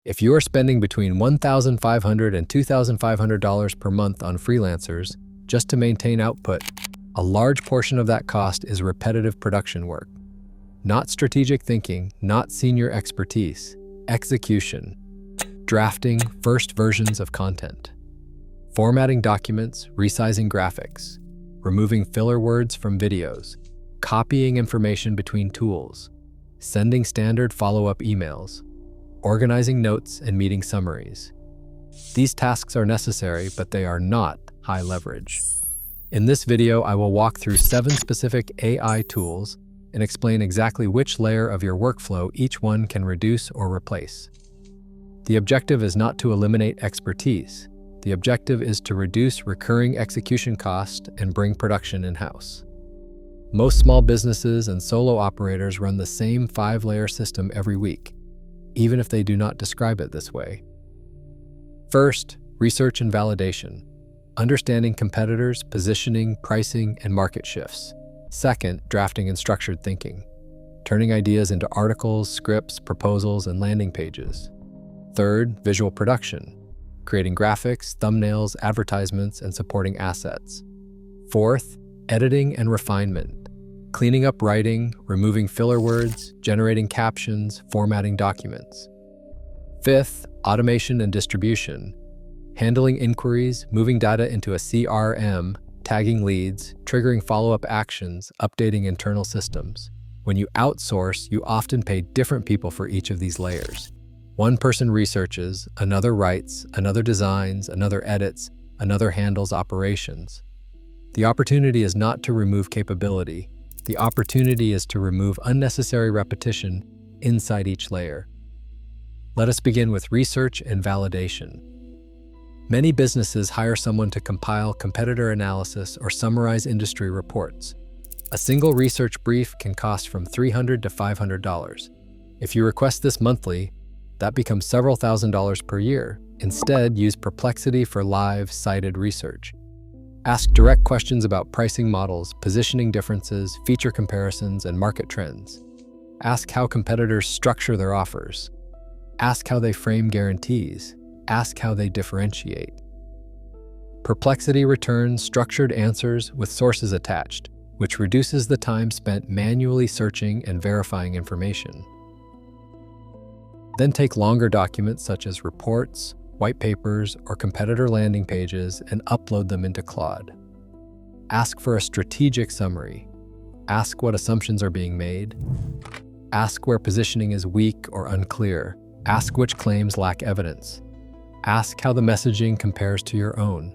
If you are spending between $1,500 and $2,500 per month on freelancers just to maintain output, a large portion of that cost is repetitive production work. Not strategic thinking, not senior expertise, execution. Drafting first versions of content. Formatting documents, resizing graphics, removing filler words from videos, copying information between tools, sending standard follow-up emails, organizing notes and meeting summaries. These tasks are necessary, but they are not high leverage. In this video, I will walk through 7 specific AI tools and explain exactly which layer of your workflow each one can reduce or replace. The objective is not to eliminate expertise. The objective is to reduce recurring execution cost and bring production in-house. Most small businesses and solo operators run the same 5-layer system every week, even if they do not describe it this way. First, research and validation. Understanding competitors, positioning, pricing, and market shifts. Second, drafting and structured thinking. Turning ideas into articles, scripts, proposals, and landing pages. Third, visual production. Creating graphics, thumbnails, advertisements, and supporting assets. Fourth, editing and refinement. Cleaning up writing, removing filler words, generating captions, formatting documents. Fifth, automation and distribution. Handling inquiries, moving data into a CRM, tagging leads, triggering follow-up actions, updating internal systems. When you outsource, you often pay different people for each of these layers. One person researches, another writes, another designs, another edits, another handles operations. The opportunity is not to remove capability. The opportunity is to remove unnecessary repetition inside each layer. Let us begin with research and validation. Many businesses hire someone to compile competitor analysis or summarize industry reports. A single research brief can cost from $300 to $500. If you request this monthly, that becomes several $1,000s per year. Instead, use Perplexity for live, cited research. Ask direct questions about pricing models, positioning differences, feature comparisons, and market trends. Ask how competitors structure their offers. Ask how they frame guarantees. Ask how they differentiate. Perplexity returns structured answers with sources attached, which reduces the time spent manually searching and verifying information. Then take longer documents such as reports, white papers, or competitor landing pages and upload them into Claude. Ask for a strategic summary. Ask what assumptions are being made. Ask where positioning is weak or unclear. Ask which claims lack evidence. Ask how the messaging compares to your own.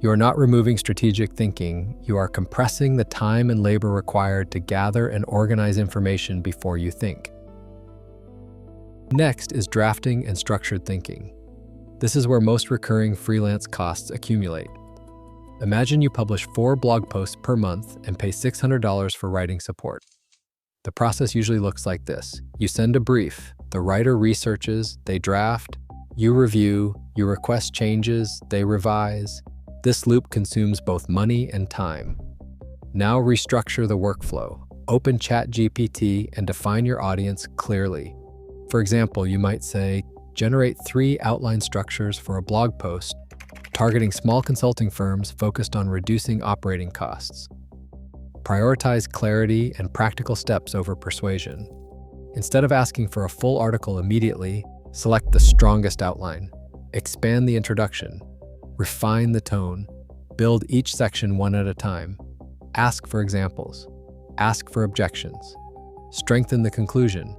You are not removing strategic thinking, you are compressing the time and labor required to gather and organize information before you think. Next is drafting and structured thinking. This is where most recurring freelance costs accumulate. Imagine you publish 4 blog posts per month and pay $600 for writing support. The process usually looks like this. You send a brief, the writer researches, they draft, you review, you request changes, they revise. This loop consumes both money and time. Now restructure the workflow. Open ChatGPT and define your audience clearly. For example, you might say, generate 3 outline structures for a blog post, targeting small consulting firms focused on reducing operating costs. Prioritize clarity and practical steps over persuasion. Instead of asking for a full article immediately, select the strongest outline. Expand the introduction. Refine the tone. Build each section one at a time. Ask for examples. Ask for objections. Strengthen the conclusion.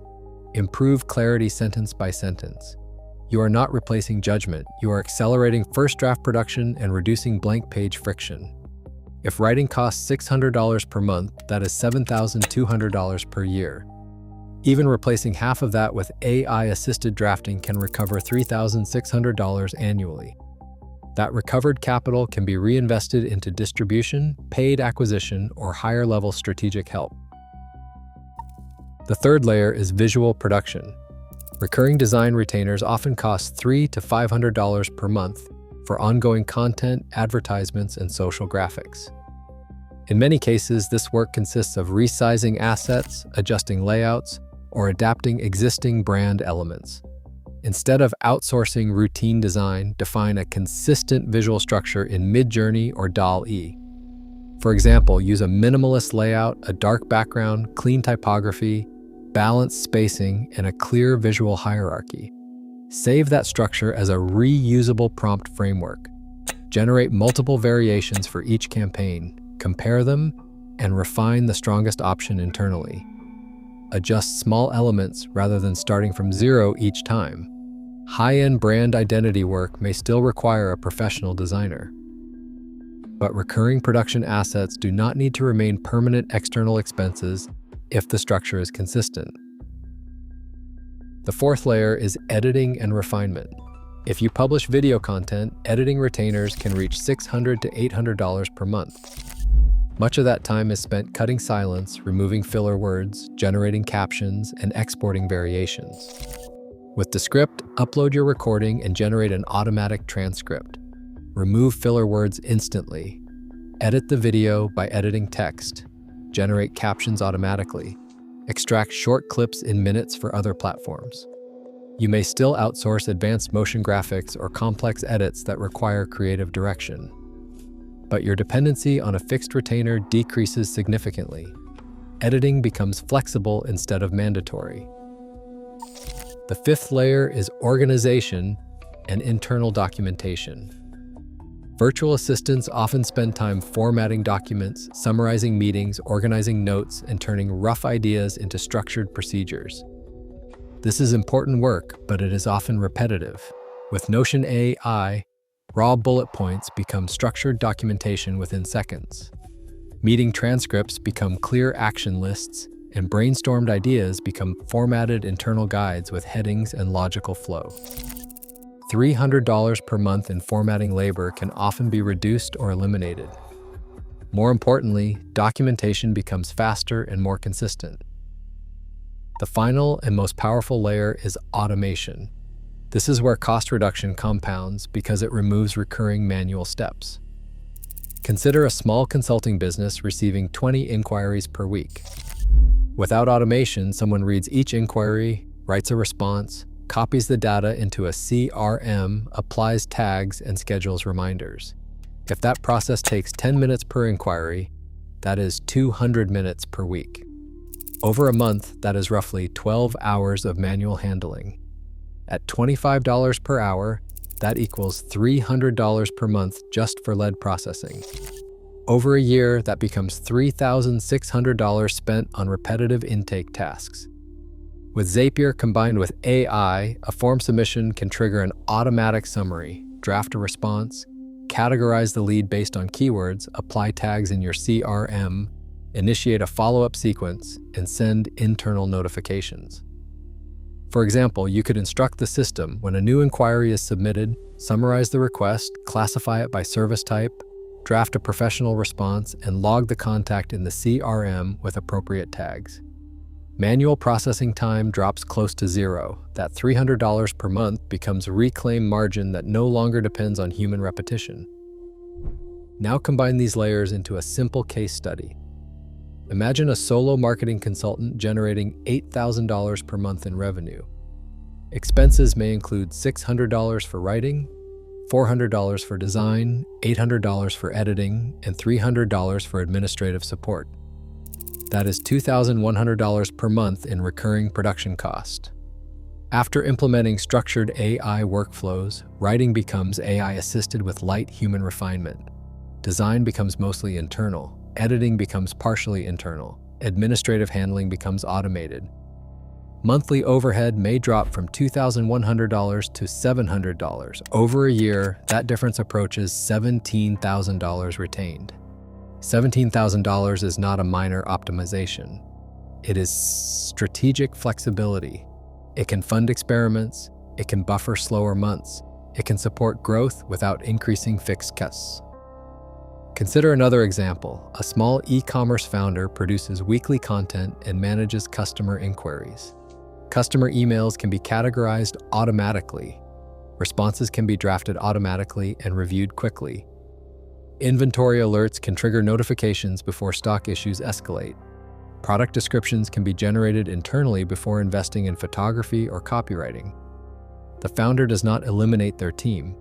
Improve clarity sentence by sentence. You are not replacing judgment, you are accelerating first draft production and reducing blank page friction. If writing costs $600 per month, that is $7,200 per year. Even replacing half of that with AI-assisted drafting can recover $3,600 annually. That recovered capital can be reinvested into distribution, paid acquisition, or higher-level strategic help. The third layer is visual production. Recurring design retainers often cost $300 to $500 per month for ongoing content, advertisements, and social graphics. In many cases, this work consists of resizing assets, adjusting layouts, or adapting existing brand elements. Instead of outsourcing routine design, define a consistent visual structure in Midjourney or DALL. For example, use a minimalist layout, a dark background, clean typography, balanced spacing, and a clear visual hierarchy. Save that structure as a reusable prompt framework. Generate multiple variations for each campaign, compare them, and refine the strongest option internally. Adjust small elements rather than starting from zero each time. High-end brand identity work may still require a professional designer. But recurring production assets do not need to remain permanent external expenses if the structure is consistent. The fourth layer is editing and refinement. If you publish video content, editing retainers can reach $600 to $800 per month. Much of that time is spent cutting silence, removing filler words, generating captions, and exporting variations. With Descript, upload your recording and generate an automatic transcript. Remove filler words instantly. Edit the video by editing text. Generate captions automatically. Extract short clips in minutes for other platforms. You may still outsource advanced motion graphics or complex edits that require creative direction. But your dependency on a fixed retainer decreases significantly. Editing becomes flexible instead of mandatory. The fifth layer is organization and internal documentation. Virtual assistants often spend time formatting documents, summarizing meetings, organizing notes, and turning rough ideas into structured procedures. This is important work, but it is often repetitive. With Notion AI, raw bullet points become structured documentation within seconds. Meeting transcripts become clear action lists, and brainstormed ideas become formatted internal guides with headings and logical flow. $300 per month in formatting labor can often be reduced or eliminated. More importantly, documentation becomes faster and more consistent. The final and most powerful layer is automation. This is where cost reduction compounds because it removes recurring manual steps. Consider a small consulting business receiving 20 inquiries per week. Without automation, someone reads each inquiry, writes a response, copies the data into a CRM, applies tags, and schedules reminders. If that process takes 10 minutes per inquiry, that is 200 minutes per week. Over a month, that is roughly 12 hours of manual handling. At $25 per hour, that equals $300 per month just for lead processing. Over a year, that becomes $3,600 spent on repetitive intake tasks. With Zapier combined with AI, a form submission can trigger an automatic summary, draft a response, categorize the lead based on keywords, apply tags in your CRM, initiate a follow-up sequence, and send internal notifications. For example, you could instruct the system when a new inquiry is submitted, summarize the request, classify it by service type, draft a professional response, and log the contact in the CRM with appropriate tags. Manual processing time drops close to zero. That $300 per month becomes reclaimed margin that no longer depends on human repetition. Now combine these layers into a simple case study. Imagine a solo marketing consultant generating $8,000 per month in revenue. Expenses may include $600 for writing, $400 for design, $800 for editing, and $300 for administrative support. That is $2,100 per month in recurring production cost. After implementing structured AI workflows, writing becomes AI-assisted with light human refinement. Design becomes mostly internal. Editing becomes partially internal. Administrative handling becomes automated. Monthly overhead may drop from $2,100 to $700. Over a year, that difference approaches $17,000 retained. $17,000 is not a minor optimization. It is strategic flexibility. It can fund experiments. It can buffer slower months. It can support growth without increasing fixed costs. Consider another example. A small e-commerce founder produces weekly content and manages customer inquiries. Customer emails can be categorized automatically. Responses can be drafted automatically and reviewed quickly. Inventory alerts can trigger notifications before stock issues escalate. Product descriptions can be generated internally before investing in photography or copywriting. The founder does not eliminate their team.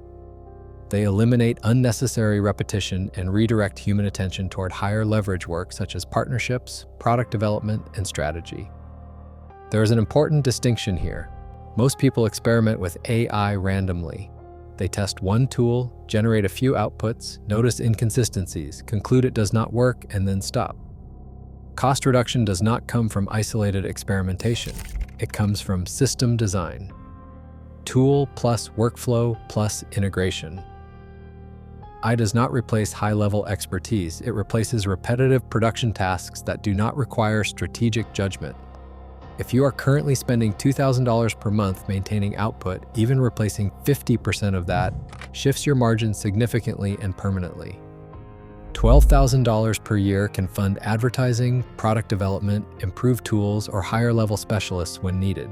They eliminate unnecessary repetition and redirect human attention toward higher leverage work such as partnerships, product development, and strategy. There is an important distinction here. Most people experiment with AI randomly. They test one tool, generate a few outputs, notice inconsistencies, conclude it does not work, and then stop. Cost reduction does not come from isolated experimentation. It comes from system design. Tool plus workflow plus integration. AI does not replace high-level expertise. It replaces repetitive production tasks that do not require strategic judgment. If you are currently spending $2,000 per month maintaining output, even replacing 50% of that shifts your margin significantly and permanently. $12,000 per year can fund advertising, product development, improved tools, or higher-level specialists when needed.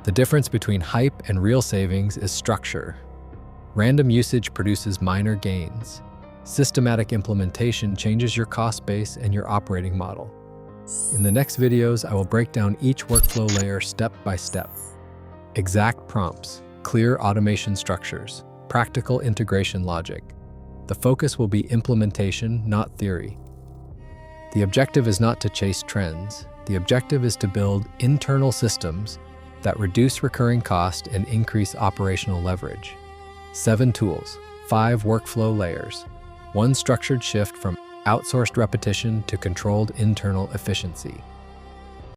The difference between hype and real savings is structure. Random usage produces minor gains. Systematic implementation changes your cost base and your operating model. In the next videos, I will break down each workflow layer step by step. Exact prompts, clear automation structures, practical integration logic. The focus will be implementation, not theory. The objective is not to chase trends. The objective is to build internal systems that reduce recurring cost and increase operational leverage. 7 tools, 5 workflow layers, 1 structured shift from outsourced repetition to controlled internal efficiency.